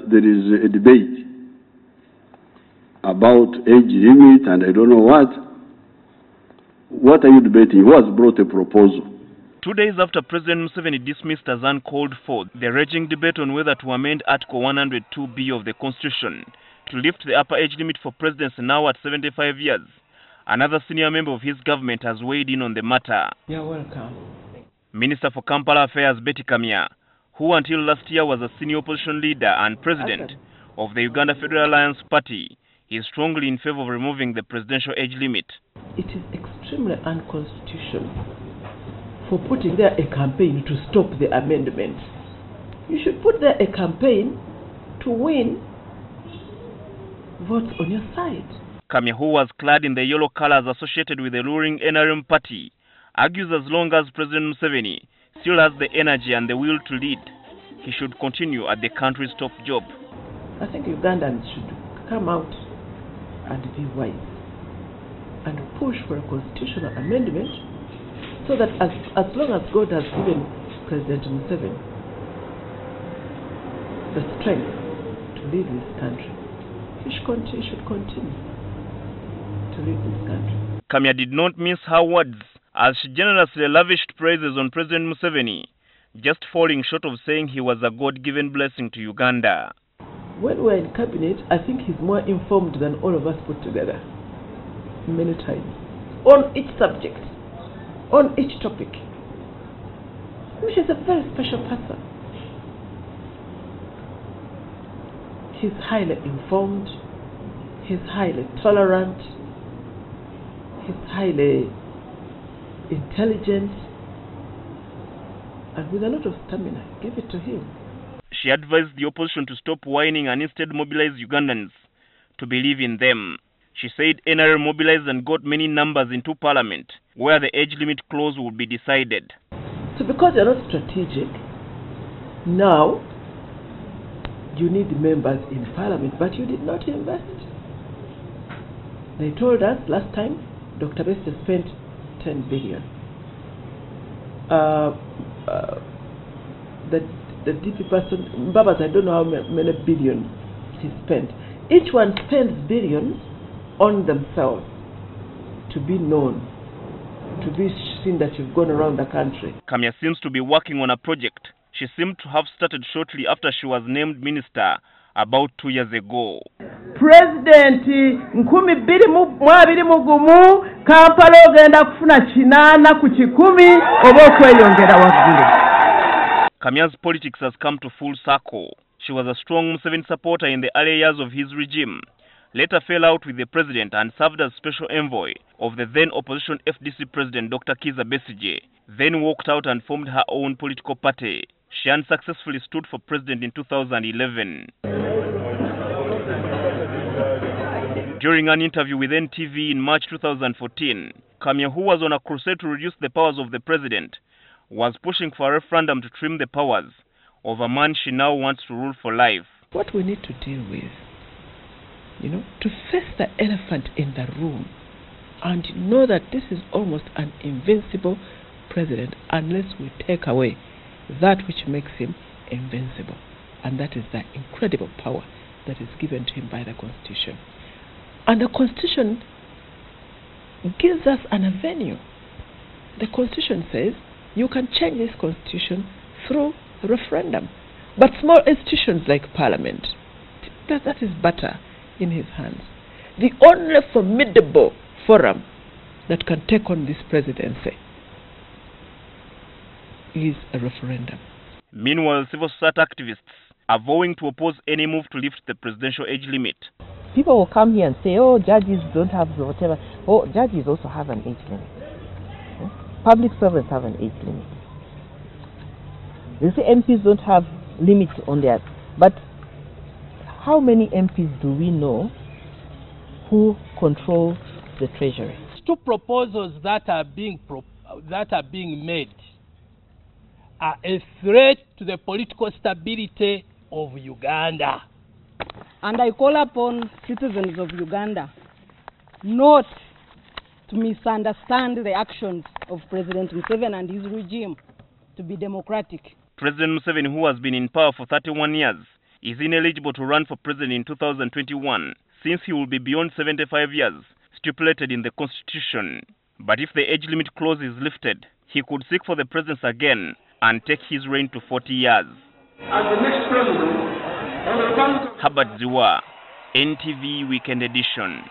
there is a debate about age limit and I don't know what. What are you debating? Who has brought a proposal? 2 days after President Museveni dismissed as uncalled for the raging debate on whether to amend Article 102B of the Constitution to lift the upper age limit for presidents now at 75 years, another senior member of his government has weighed in on the matter. You're welcome. Minister for Kampala Affairs Betty Kamya, who until last year was a senior opposition leader and president of the Uganda Federal Alliance Party, is strongly in favor of removing the presidential age limit. It is extremely unconstitutional for putting there a campaign to stop the amendment. You should put there a campaign to win votes on your side. Kamya, who was clad in the yellow colors associated with the ruling NRM party, argues as long as President Museveni still has the energy and the will to lead, he should continue at the country's top job. I think Ugandans should come out and be wise and push for a constitutional amendment so that as long as God has given President Museveni the strength to lead this country, he should continue to lead this country. Kamya did not mince her words as she generously lavished praises on President Museveni, just falling short of saying he was a God-given blessing to Uganda. When we're in cabinet, I think he's more informed than all of us put together, many times, on each subject, on each topic, which is a very special person. He's highly informed, he's highly tolerant, he's highly intelligent, and with a lot of stamina. Give it to him. She advised the opposition to stop whining and instead mobilize Ugandans to believe in them. She said NRM mobilized and got many numbers into parliament, where the age limit clause would be decided. So because you're not strategic, now you need members in parliament, but you did not invest. They told us last time, Dr. Besti spent 10 billion. The DP person, Babas, I don't know how many billion he spent. Each one spends billions on themselves to be known, to be seen that you've gone around the country. Kamya seems to be working on a project she seemed to have started shortly after she was named minister about 2 years ago. President nkumi bbiri mu abiri mugumu Kampala ogenda kufuna kinana ku kikumi oba okweyongera waggulu. Kamya's politics has come to full circle. She was a strong Museveni supporter in the early years of his regime, later fell out with the president and served as special envoy of the then opposition FDC president Dr. Kizza Besigye, then walked out and formed her own political party. She unsuccessfully stood for president in 2011. During an interview with NTV in March 2014, Kamya, who was on a crusade to reduce the powers of the president, was pushing for a referendum to trim the powers of a man she now wants to rule for life. What we need to deal with, to face the elephant in the room and know that this is almost an invincible president unless we take away that which makes him invincible, and that is the incredible power that is given to him by the Constitution. And the Constitution gives us an avenue. The Constitution says you can change this Constitution through referendum. But small institutions like Parliament, that is butter in his hands. The only formidable forum that can take on this presidency is a referendum. Meanwhile, civil society activists are vowing to oppose any move to lift the presidential age limit. People will come here and say, oh, judges don't have whatever. Oh, judges also have an age limit. Public servants have an age limit. They say MPs don't have limits on theirs. But how many MPs do we know who control the treasury? Two proposals that are being made are a threat to the political stability of Uganda. And I call upon citizens of Uganda not to misunderstand the actions of President Museveni and his regime, to be democratic. President Museveni, who has been in power for 31 years, is ineligible to run for president in 2021 since he will be beyond 75 years, stipulated in the constitution. But if the age limit clause is lifted, he could seek for the presidency again and take his reign to 40 years. As the next president of the Republic of Herbert Zziwa, NTV Weekend Edition.